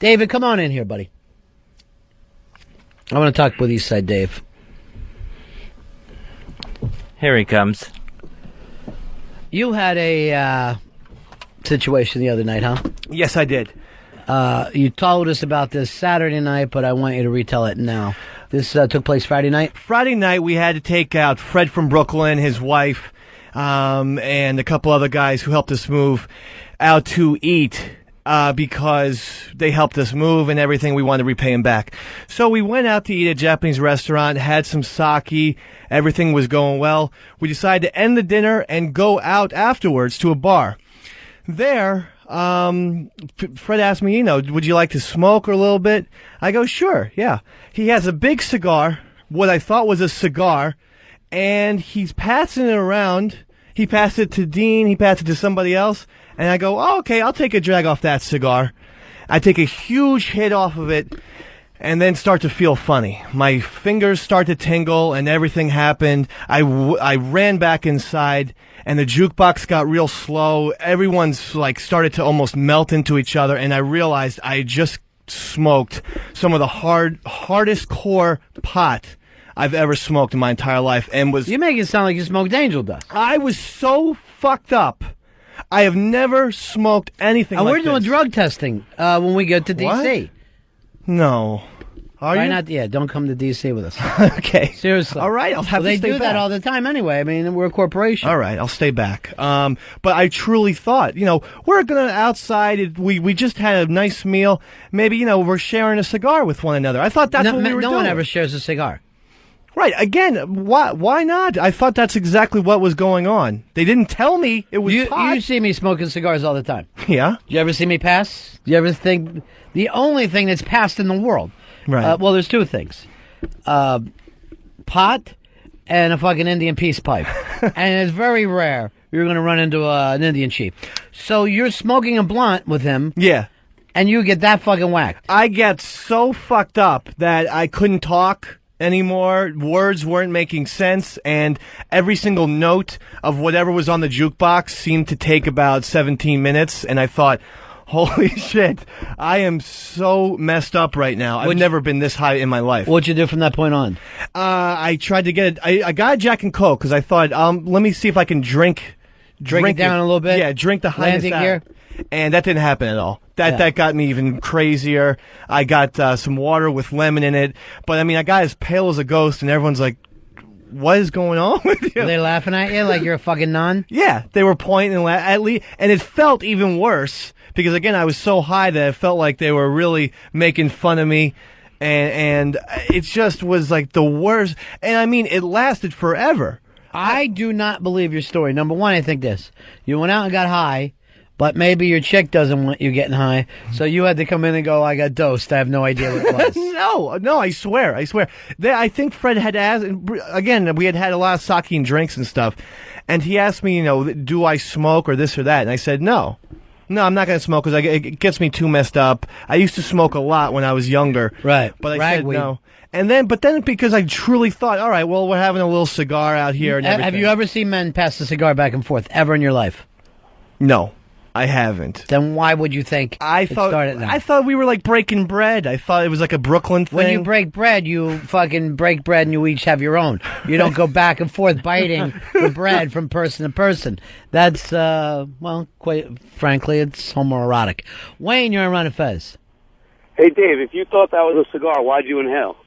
David, come on in here, buddy. I want to talk with Eastside Dave. Here he comes. You had a situation the other night, huh? Yes, I did. You told us about this Saturday night, but I want you to retell it now. This took place Friday night? Friday night, we had to take out Fred from Brooklyn, his wife, and a couple other guys who helped us move out to eat because they helped us move and everything. We wanted to repay them back. So we went out to eat at a Japanese restaurant, had some sake. Everything was going well. We decided to end the dinner and go out afterwards to a bar. There, Fred asked me, would you like to smoke a little bit? I go, sure, yeah. He has a big cigar, what I thought was a cigar, and he's passing it around. He passed it to Dean, he passed it to somebody else, and I go, oh, okay, I'll take a drag off that cigar. I take a huge hit off of it, and then start to feel funny. My fingers start to tingle, and everything happened. I ran back inside, and the jukebox got real slow. Everyone's started to almost melt into each other, and I realized I just smoked some of the hardest core pot I've ever smoked in my entire life, and was... You make it sound like you smoked angel dust. I was so fucked up. I have never smoked anything like this. We're doing drug testing when we get to D.C. What? No. Are Why you? not? Yeah, don't come to D.C. with us. Okay. Seriously. All right, I'll have to they stay do back. that all the time anyway. I mean, we're a corporation. All right, I'll stay back. But I truly thought, we're going to outside. We just had a nice meal. Maybe, we're sharing a cigar with one another. I thought that's what we were doing. No one ever shares a cigar. Right. Again, why not? I thought that's exactly what was going on. They didn't tell me it was pot. You see me smoking cigars all the time. Yeah. You ever see me pass? You ever think the only thing that's passed in the world? Right. Well, there's two things. Pot and a fucking Indian peace pipe. And it's very rare you're going to run into an Indian chief. So you're smoking a blunt with him. Yeah. And you get that fucking whacked. I get so fucked up that I couldn't talk anymore. Words weren't making sense, and every single note of whatever was on the jukebox seemed to take about 17 minutes, and I thought, holy shit, I am so messed up right now. I've never been this high in my life. What'd you do from that point on? I tried to get it. I got a Jack and Coke because I thought, let me see if I can drink it down a little bit? Yeah, drink the highest Landing out. gear? And that didn't happen at all. That got me even crazier. I got some water with lemon in it. But, I mean, I got as pale as a ghost, and everyone's like, what is going on with you? Were they laughing at you like you're a fucking nun? Yeah, they were pointing and at least, and it felt even worse because, again, I was so high that it felt like they were really making fun of me. And it just was like the worst. And, I mean, it lasted forever. I do not believe your story. Number one, I think this. You went out and got high, but maybe your chick doesn't want you getting high, so you had to come in and go, I got dosed. I have no idea what it was. No, I swear. I think Fred had asked, again, we had a lot of sake and drinks and stuff, and he asked me, do I smoke or this or that, and I said no. No, I'm not going to smoke because it gets me too messed up. I used to smoke a lot when I was younger. Right. But I said no. But then because I truly thought, all right, well, we're having a little cigar out here and everything. Have you ever seen men pass the cigar back and forth ever in your life? No, I haven't. Then why would you think it started now? I thought we were like breaking bread. I thought it was like a Brooklyn thing. When you break bread, you fucking break bread and you each have your own. You don't go back and forth biting the bread from person to person. That's, quite frankly, it's homoerotic. Wayne, you're on Run of Fez. Hey, Dave, if you thought that was a cigar, why'd you inhale?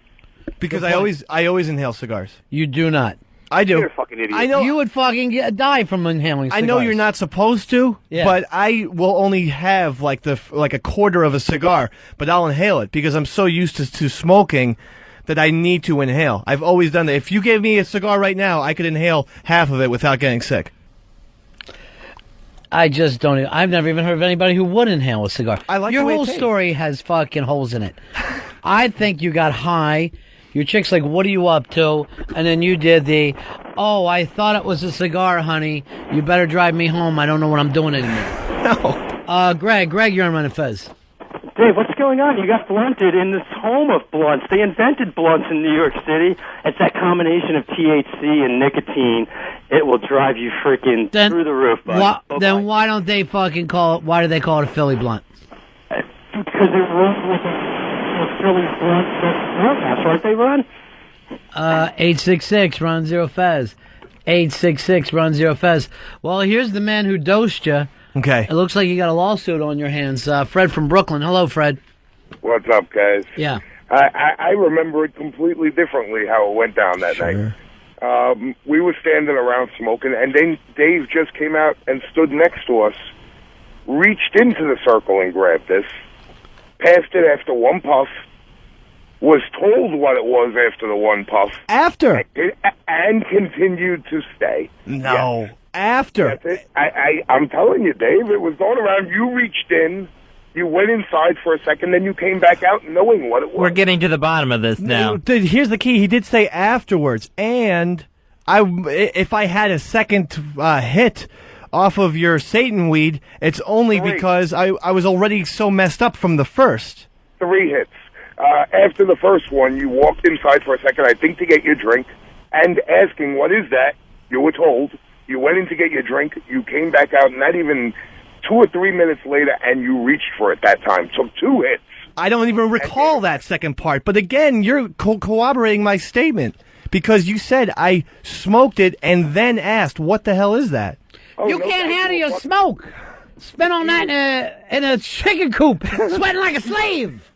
Because I always inhale cigars. You do not. I do. You're a fucking idiot. I know. You would fucking die from inhaling cigars. I know you're not supposed to, yeah. But I will only have like a quarter of a cigar, but I'll inhale it because I'm so used to smoking that I need to inhale. I've always done that. If you gave me a cigar right now, I could inhale half of it without getting sick. I just don't. I've never even heard of anybody who would inhale a cigar. I like your the way it whole tastes. story has fucking holes in it. I think you got high. Your chick's like, what are you up to? And then you did I thought it was a cigar, honey. You better drive me home. I don't know what I'm doing anymore. No. Greg, you're on Run of Fez. Dave, what's going on? You got blunted in this home of blunts. They invented blunts in New York City. It's that combination of THC and nicotine. It will drive you freaking through the roof, bud. Then why don't they fucking why do they call it a Philly blunt? because it runs with a Philly blunt that's aren't they, Ron? 866 Ron Zero Fez. 866 Ron Zero Fez. Well, here's the man who dosed you. Okay. It looks like you got a lawsuit on your hands. Fred from Brooklyn. Hello, Fred. What's up, guys? Yeah. I remember it completely differently how it went down that night. We were standing around smoking, and then Dave just came out and stood next to us, reached into the circle and grabbed us, passed it after one puff, was told what it was after the one puff. After? And continued to stay. No. Yes. After? That's it. I'm telling you, Dave, it was going around. You reached in, you went inside for a second, then you came back out knowing what it was. We're getting to the bottom of this now. Here's the key. He did say afterwards, and if I had a second hit off of your Satan weed, it's only because I was already so messed up from the first. 3 hits. After the first one, you walked inside for a second, I think to get your drink, and asking, what is that? You were told. You went in to get your drink. You came back out, not even 2 or 3 minutes later, and you reached for it that time. Took 2 hits. I don't even recall that second part. But again, you're corroborating my statement, because you said I smoked it and then asked, what the hell is that? Oh, You can't handle your smoke. Spent all night in a chicken coop, sweating like a slave.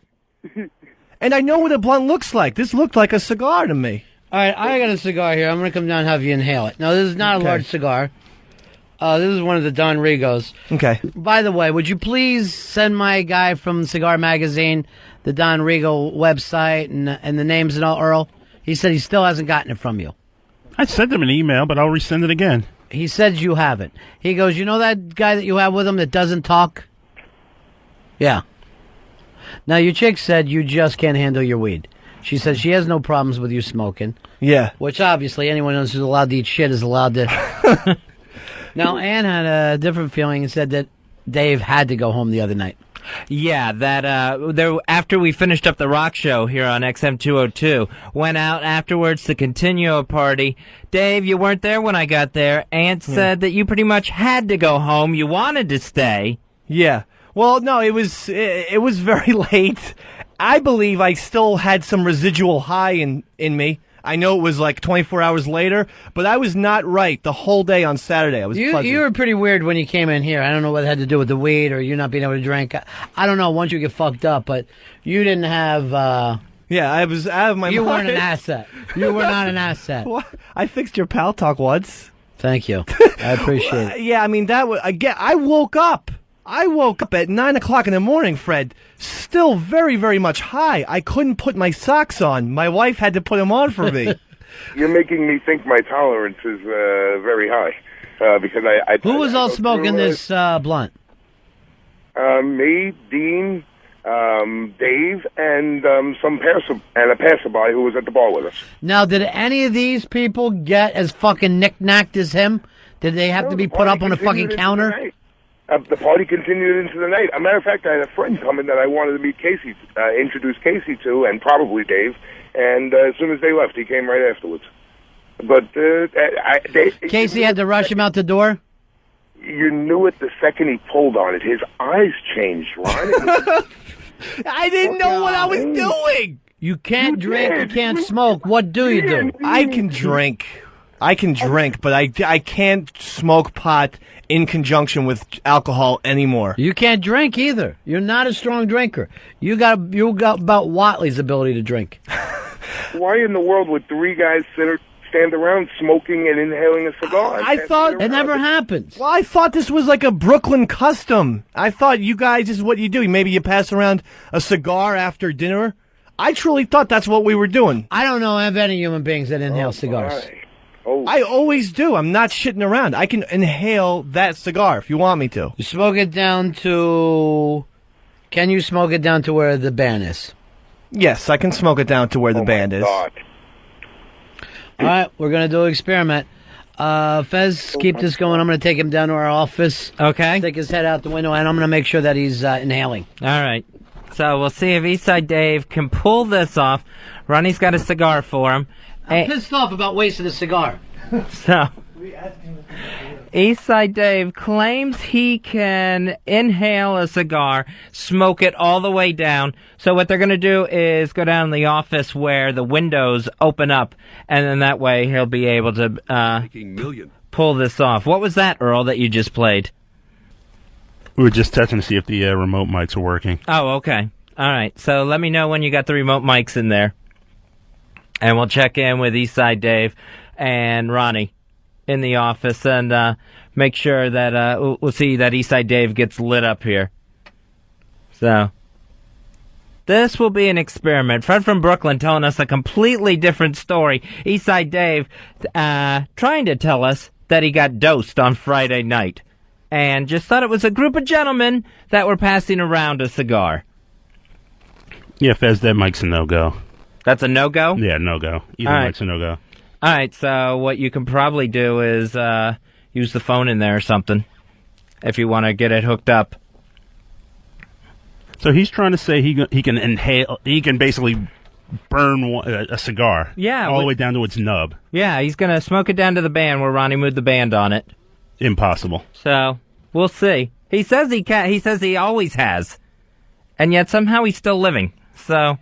And I know what a blunt looks like. This looked like a cigar to me. All right, I got a cigar here. I'm going to come down and have you inhale it. Now, this is not a large cigar. This is one of the Don Rigos. Okay. By the way, would you please send my guy from Cigar Magazine the Don Rigo website and the names and all, Earl? He said he still hasn't gotten it from you. I sent him an email, but I'll resend it again. He says you haven't. He goes, you know that guy that you have with him that doesn't talk? Yeah. Now, your chick said you just can't handle your weed. She says she has no problems with you smoking. Yeah. Which, obviously, anyone else who's allowed to eat shit is allowed to. Now, Ann had a different feeling and said that Dave had to go home the other night. Yeah, that after we finished up the rock show here on XM 202, went out afterwards to continue a party. Dave, you weren't there when I got there. Aunt said that you pretty much had to go home. You wanted to stay. Yeah. Well, no, it was very late. I believe I still had some residual high in me. I know it was like 24 hours later, but I was not right the whole day on Saturday. I was fuzzy. You were pretty weird when you came in here. I don't know what it had to do with the weed or you not being able to drink. I don't know once you get fucked up, but you didn't have... Yeah, I was out of my mind. You weren't an asset. You were not an asset. What? I fixed your pal talk once. Thank you. I appreciate it. Yeah, I mean, that was... Again, I woke up at 9 o'clock in the morning, Fred, still very, very much high. I couldn't put my socks on. My wife had to put them on for me. You're making me think my tolerance is very high. Because I Who was all smoking this blunt? Me, Dean, Dave, and a passerby who was at the bar with us. Now, did any of these people get as fucking knick-knacked as him? Did they have to be put up on a fucking counter? The party continued into the night. As a matter of fact, I had a friend coming that I wanted to meet Casey, introduce Casey to, and probably Dave. And as soon as they left, he came right afterwards. But Casey had to rush him out the door? You knew it the second he pulled on it. His eyes changed, Ron. I didn't know what I was doing. You can't drink, you can't smoke. What do you do? I can drink, but I can't smoke pot in conjunction with alcohol anymore. You can't drink either. You're not a strong drinker. You got about Watley's ability to drink. Why in the world would 3 guys stand around smoking and inhaling a cigar? I thought it never happens. Well, I thought this was like a Brooklyn custom. I thought you guys, this is what you do. Maybe you pass around a cigar after dinner. I truly thought that's what we were doing. I don't know of any human beings that inhale cigars. I always do. I'm not shitting around. I can inhale that cigar if you want me to. You smoke it down to... Can you smoke it down to where the band is? Yes, I can smoke it down to where the band is. God. All right, we're going to do an experiment. Fez, keep this going. I'm going to take him down to our office. Okay. Stick his head out the window, and I'm going to make sure that he's inhaling. All right. So we'll see if Eastside Dave can pull this off. Ronnie's got a cigar for him. I'm pissed off about wasting a cigar. So Eastside Dave claims he can inhale a cigar, smoke it all the way down. So what they're going to do is go down to the office where the windows open up, and then that way he'll be able to pull this off. What was that, Earl, that you just played? We were just testing to see if the remote mics are working. Oh, okay. All right. So let me know when you got the remote mics in there, and we'll check in with Eastside Dave and Ronnie in the office and make sure that we'll see that Eastside Dave gets lit up here. So this will be an experiment. Fred from Brooklyn telling us a completely different story. Eastside Dave trying to tell us that he got dosed on Friday night and just thought it was a group of gentlemen that were passing around a cigar. Yeah, Fez, that mic's a no-go. That's a no-go? Yeah, no-go. Either right. mic's a no-go. All right, so what you can probably do is use the phone in there or something if you want to get it hooked up. So he's trying to say he can inhale, he can basically burn a cigar, all the way down to its nub. Yeah, he's going to smoke it down to the band where Ronnie moved the band on it. Impossible. So we'll see. He says he can. He says he always has, and yet somehow he's still living. So.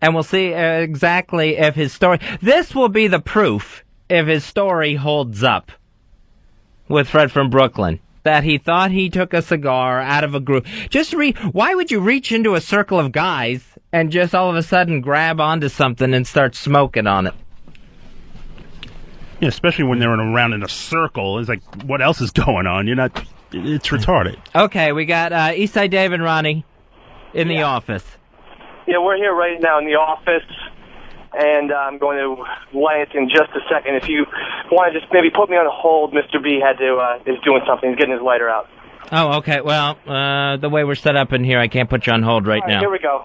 And we'll see exactly if his story... This will be the proof if his story holds up with Fred from Brooklyn. That he thought he took a cigar out of a group. Why would you reach into a circle of guys and just all of a sudden grab onto something and start smoking on it? Yeah, especially when they're around in a circle. It's like, what else is going on? It's retarded. Okay, we got Eastside Dave and Ronnie in the office. Yeah, we're here right now in the office, and I'm going to light it in just a second. If you want to just maybe put me on hold, Mr. B is doing something. He's getting his lighter out. Oh, okay. Well, the way we're set up in here, I can't put you on hold right now. Here we go.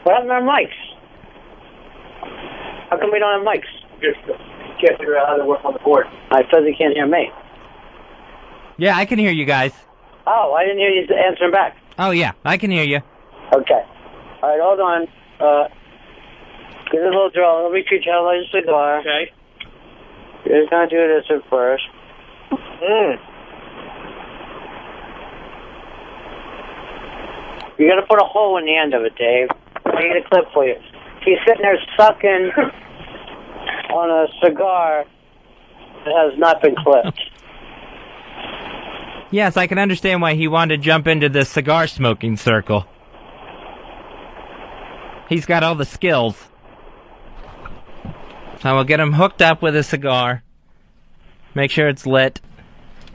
What happened to our mics? How come we don't have mics? Can't figure out how to work on the board. I said he can't hear me. Yeah, I can hear you guys. Oh, I didn't hear you answering back. Oh, yeah, I can hear you. Okay. All right, hold on. Give it a little draw. Let me treat you like a cigar. Okay. You're just going to do this at first. You're going to put a hole in the end of it, Dave. I need a clip for you. He's sitting there sucking on a cigar that has not been clipped. Yes, I can understand why he wanted to jump into this cigar smoking circle. He's got all the skills. So we'll get him hooked up with a cigar, make sure it's lit,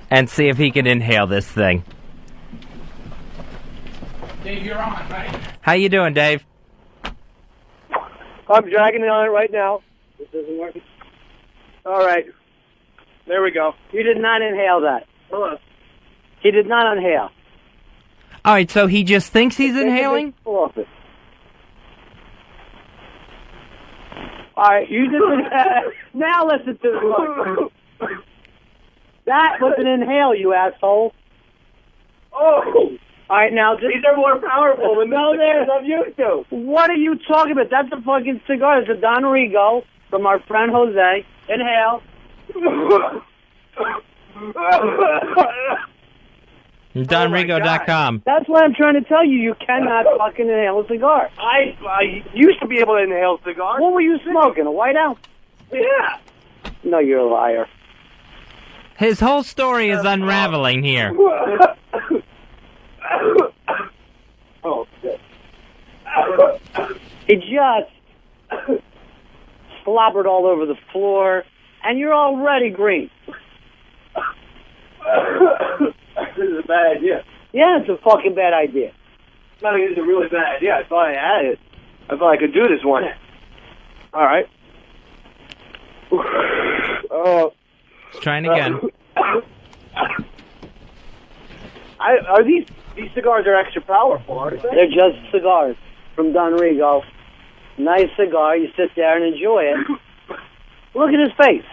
and see if he can inhale this thing. Dave, you're on, right? How you doing, Dave? I'm dragging it on it right now. This isn't working. All right. There we go. You did not inhale that. He did not inhale. All right, so he just thinks he's inhaling? All right, you just... Now listen to this. That was an inhale, you asshole. Oh! All right, now just... These are more powerful than the I'm used to. What are you talking about? That's a fucking cigar. It's a Don Rigo from our friend Jose. Inhale. DonRigo.com. That's what I'm trying to tell you. You cannot fucking inhale a cigar. I used to be able to inhale cigars. What were you smoking? A White House? Yeah. No, you're a liar. His whole story is unraveling here. Oh, shit. He just slobbered all over the floor, and you're already green. This is a bad idea. Yeah, it's a fucking bad idea. I think it's a really bad idea. I thought I had it. I thought I could do this one. All right. Let's try it again. Are these cigars are extra powerful, aren't they? They're just cigars from Don Rigo. Nice cigar. You sit there and enjoy it. Look at his face.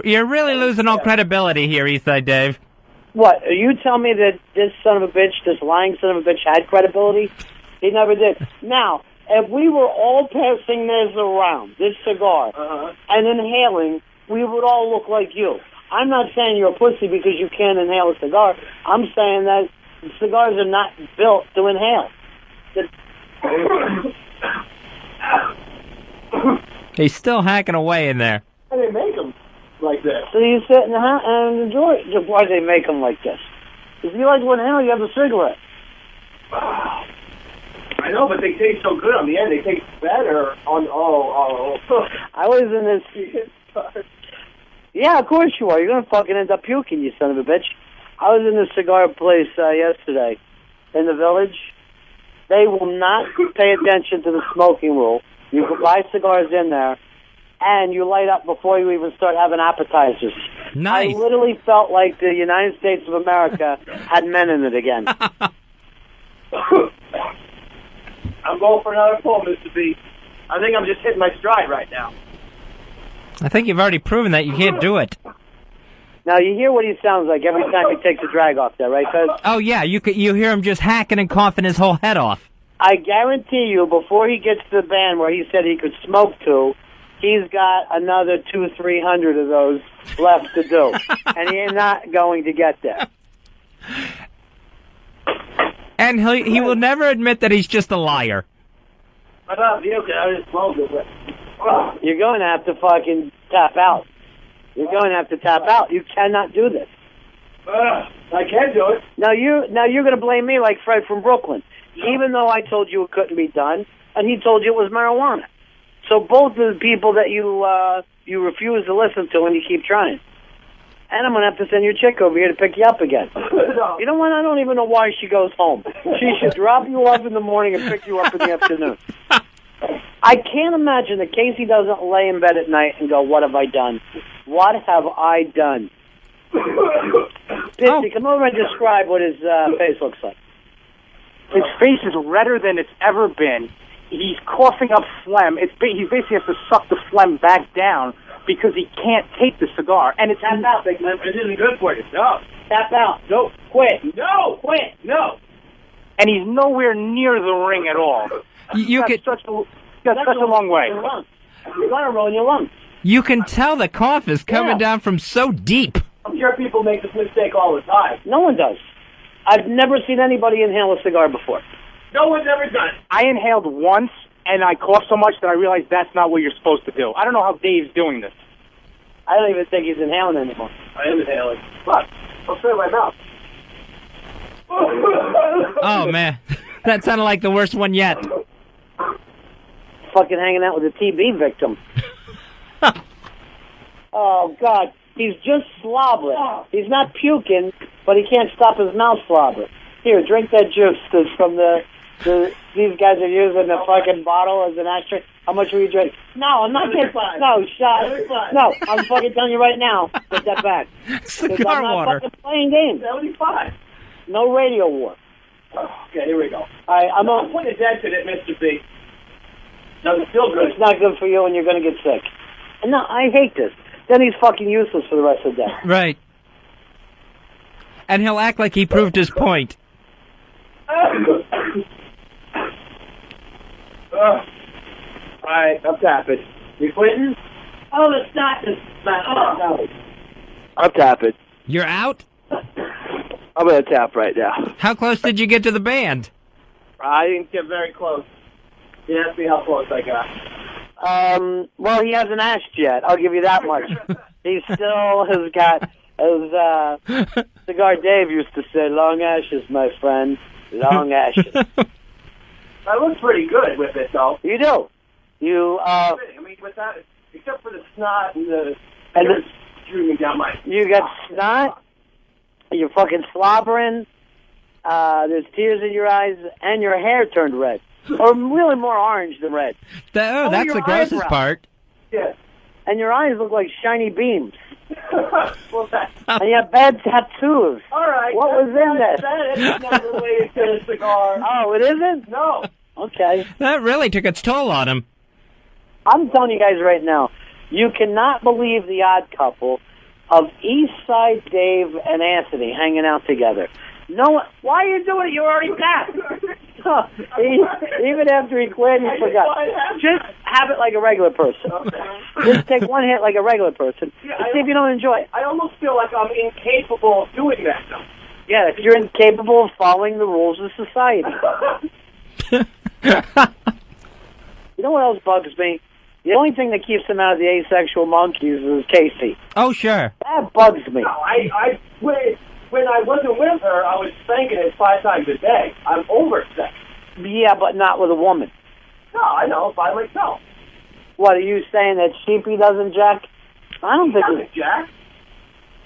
You're really losing all credibility here, Eastside Dave. What? You tell me that this son of a bitch, this lying son of a bitch, had credibility? He never did. Now, if we were all passing this around, this cigar, and inhaling, we would all look like you. I'm not saying you're a pussy because you can't inhale a cigar. I'm saying that cigars are not built to inhale. He's still hacking away in there. Why they make them like this? So you sit and enjoy it. Why do they make them like this? If you like to inhale, you have a cigarette. I know, but they taste so good on the end. They taste better on. I was in this. Yeah, of course you are. You're gonna fucking end up puking, you son of a bitch. I was in this cigar place yesterday in the village. They will not pay attention to the smoking rule. You can buy cigars in there, and you light up before you even start having appetizers. Nice. I literally felt like the United States of America had men in it again. I'm going for another pull, Mr. B. I think I'm just hitting my stride right now. I think you've already proven that you can't do it. Now, you hear what he sounds like every time he takes a drag off there, right, cuz? Oh, yeah, you hear him just hacking and coughing his whole head off. I guarantee you, before he gets to the band where he said he could smoke to, he's got another 200-300 of those left to do. And he ain't not going to get there. And he will never admit that he's just a liar. I love you, I just smoked it. You're going to have to fucking tap out. You're going to have to tap out. You cannot do this. I can do it. Now you're going to blame me like Fred from Brooklyn, even though I told you it couldn't be done, and he told you it was marijuana. So both of the people that you refuse to listen to, and you keep trying. And I'm going to have to send your chick over here to pick you up again. You know what? I don't even know why she goes home. She should drop you off in the morning and pick you up in the afternoon. I can't imagine that Casey doesn't lay in bed at night and go, what have I done? What have I done? Pitsy, come over and describe what his face looks like. His face is redder than it's ever been. He's coughing up phlegm. He basically has to suck the phlegm back down because he can't take the cigar. And it's Tap out, big man. It isn't good for you. No. Tap out. No. Quit. No. Quit. No. And he's nowhere near the ring at all. You could Such a long way. You're going to ruin your lungs. You can tell the cough is coming down from so deep. I'm sure people make this mistake all the time. No one does. I've never seen anybody inhale a cigar before. No one's ever done it. I inhaled once, and I coughed so much that I realized that's not what you're supposed to do. I don't know how Dave's doing this. I don't even think he's inhaling anymore. I am inhaling. What? I'll fill my mouth. Oh, man. That sounded like the worst one yet. Fucking hanging out with a TB victim. Oh, God. He's just slobbering. He's not puking, but he can't stop his mouth slobbering. Here, drink that juice that's from these guys are using the fucking bottle as an ashtray. How much will you drink? No, I'm not getting... No, shut. No, I'm fucking telling you right now. Put that back. Cigar I'm not water. fucking playing games. 75. No radio war. Okay, here we go. All right, I'm putting a dent in it, Mr. B. Doesn't feel good. It's not good for you, and you're going to get sick. And no, I hate this. Then he's fucking useless for the rest of the day. Right. And he'll act like he proved his point. All right, I'm tapping. You quitting? Oh, it's not this, man. Oh, no. I'm tapping. You're out? I'm going to tap right now. How close did you get to the band? I didn't get very close. You asked me how close I got. Well, he hasn't asked yet. I'll give you that much. He still has got, as Cigar Dave used to say, long ashes, my friend. Long ashes. I look pretty good with it, though. You do. You, I mean, with that, except for the snot and the streaming down my... You got snot, you're fucking slobbering, there's tears in your eyes, and your hair turned red. Or really more orange than red. That's the grossest eyebrows. part. Yeah. And your eyes look like shiny beams. Well, And you have bad tattoos. all right. What was in this? That's not related to the cigar. Oh, it isn't? No. Okay. That really took its toll on him. I'm telling you guys right now, you cannot believe the odd couple of East Side Dave and Anthony hanging out together. No, why are you doing it? You already passed. Even after he quit, he forgot. Just have it like a regular person. Just take one hit like a regular person. See if you don't enjoy it. I almost feel like I'm incapable of doing that, though. Yeah, if you're incapable of following the rules of society. You know what else bugs me? The only thing that keeps them out of the asexual monkeys is Casey. Oh, sure. That bugs me. No, when I wasn't with her, I was spanking it 5 times a day. I'm over sex. Yeah, but not with a woman. No, I know, by myself. What, are you saying that Sheepy doesn't jack? I don't think doesn't jack.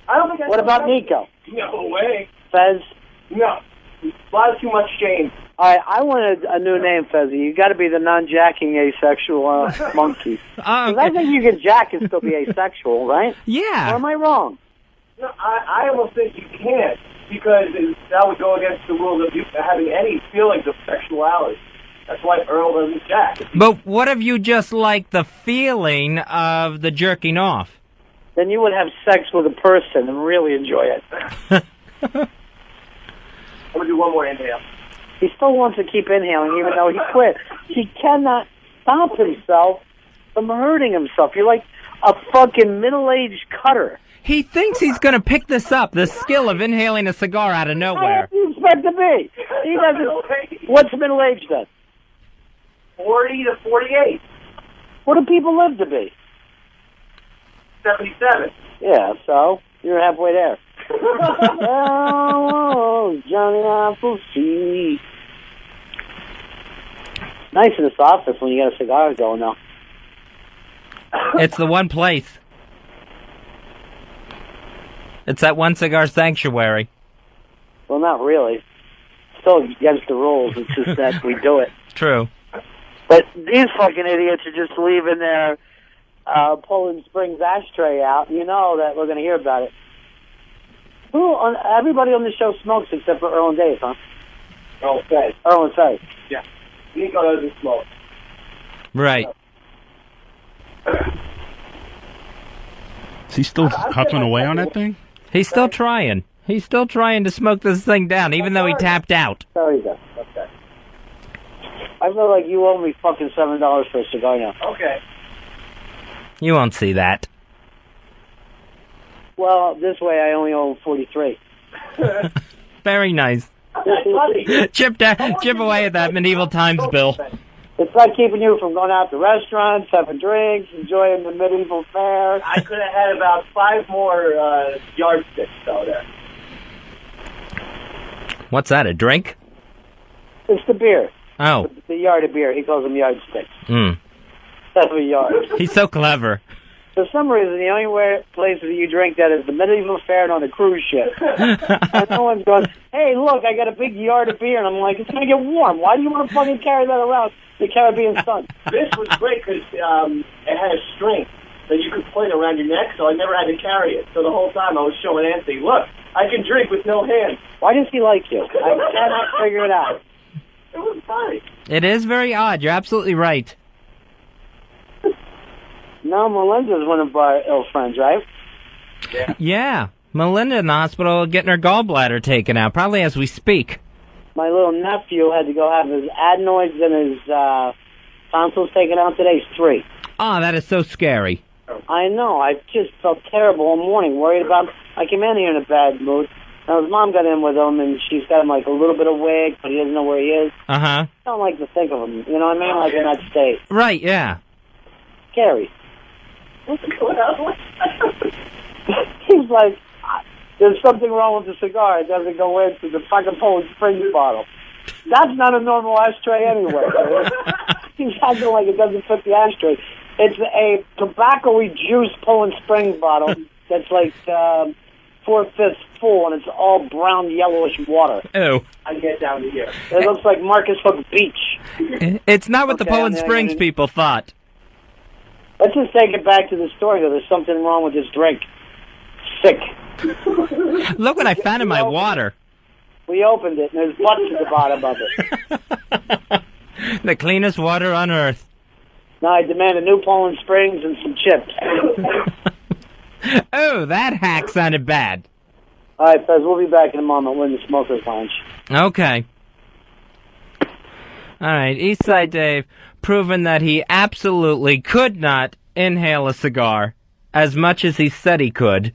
I don't think I What about Nico? No way. Fez? No. A lot too much shame. All right, I want a new name, Fezzy. You got to be the non-jacking asexual monkey. 'Cause I think you can jack and still be asexual, right? Yeah. Or am I wrong? No, I almost think you can't, because that would go against the rules of you having any feelings of sexuality. That's why Earl doesn't jack. But what if you just like the feeling of the jerking off? Then you would have sex with a person and really enjoy it. I'm going to do one more inhale. He still wants to keep inhaling even though he quit. He cannot stop himself from hurting himself. You're like a fucking middle-aged cutter. He thinks he's going to pick this up, the skill of inhaling a cigar out of nowhere. How do you expect to be? He doesn't. What's middle-aged then? 40 to 48. What do people live to be? 77. Yeah, so you're halfway there. Oh, Johnny Appleseed. Nice in this office when you got a cigar going, though. It's the one place. It's that one cigar sanctuary. Well, not really. Still against the rules. It's just that we do it. True. But these fucking idiots are just leaving their Poland Springs ashtray out. You know that we're going to hear about it. Everybody on the show smokes except for Earl and Dave, huh? Earl says. Earl and Faye. Yeah. Nico doesn't smoke. Right. Is he still huffing away on that thing? He's still trying. He's still trying to smoke this thing down, even though he tapped out. There you go. Okay. I feel like you owe me fucking $7 for a cigar now. Okay. You won't see that. Well, this way I only owe 43. Very nice. Chip away at that medieval times bill. It's like keeping you from going out to restaurants, having drinks, enjoying the medieval fare. I could have had about 5 more yardsticks, though, there. What's that, a drink? It's the beer. Oh. The yard of beer. He calls them yardsticks. Mm. That's what yard. He's so clever. For some reason, the only place that you drink that is the medieval fair and on a cruise ship. And no one's going, hey, look, I got a big yard of beer. And I'm like, it's going to get warm. Why do you want to fucking carry that around the Caribbean sun? This was great because it had a string that you could put around your neck, so I never had to carry it. So the whole time I was showing Anthony, look, I can drink with no hands. Why does he like you? I cannot figure it out. It was funny. It is very odd. You're absolutely right. No, Melinda's one of our ill friends, right? Yeah. Melinda in the hospital getting her gallbladder taken out, probably as we speak. My little nephew had to go have his adenoids and his tonsils taken out today. He's 3. Oh, that is so scary. I know. I just felt terrible all morning, worried about him. I came in here in a bad mood. Now, his mom got in with him, and she's got him like a little bit of wig, but he doesn't know where he is. Uh-huh. I don't like to think of him. You know what I mean? Like in that state. Right, yeah. Scary. He's like, there's something wrong with the cigar. It doesn't go into the fucking Poland Springs bottle. That's not a normal ashtray anyway. He's acting like it doesn't fit the ashtray. It's a tobacco-y juice Poland Springs bottle that's like 4/5 full, and it's all brown, yellowish water. Oh. I get down to here. It looks like Marcus Hook Beach. It's not what the Poland Springs people thought. Let's just take it back to the story, though. There's something wrong with this drink. Sick. Look what I found in my water. We opened it, and there's butts at the bottom of it. The cleanest water on earth. Now I demand a new Poland Springs and some chips. Oh, that hack sounded bad. All right, Fez, we'll be back in a moment. We're in the Smokers Lounge. Okay. All right, Eastside Dave, proven that he absolutely could not inhale a cigar as much as he said he could.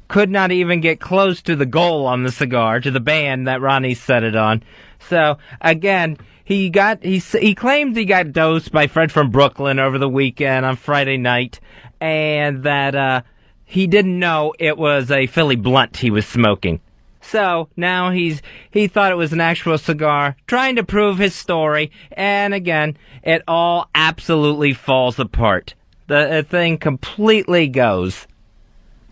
Could not even get close to the goal on the cigar, to the band that Ronnie set it on. So, again, he claimed he got dosed by Fred from Brooklyn over the weekend on Friday night, and that he didn't know it was a Philly blunt he was smoking. So now he thought it was an actual cigar, trying to prove his story, and again, it all absolutely falls apart. The thing completely goes.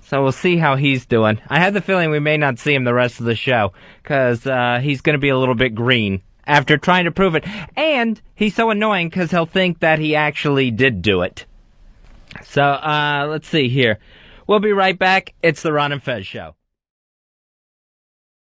So we'll see how he's doing. I have the feeling we may not see him the rest of the show, because he's going to be a little bit green after trying to prove it. And he's so annoying because he'll think that he actually did do it. So let's see here. We'll be right back. It's the Ron and Fez Show.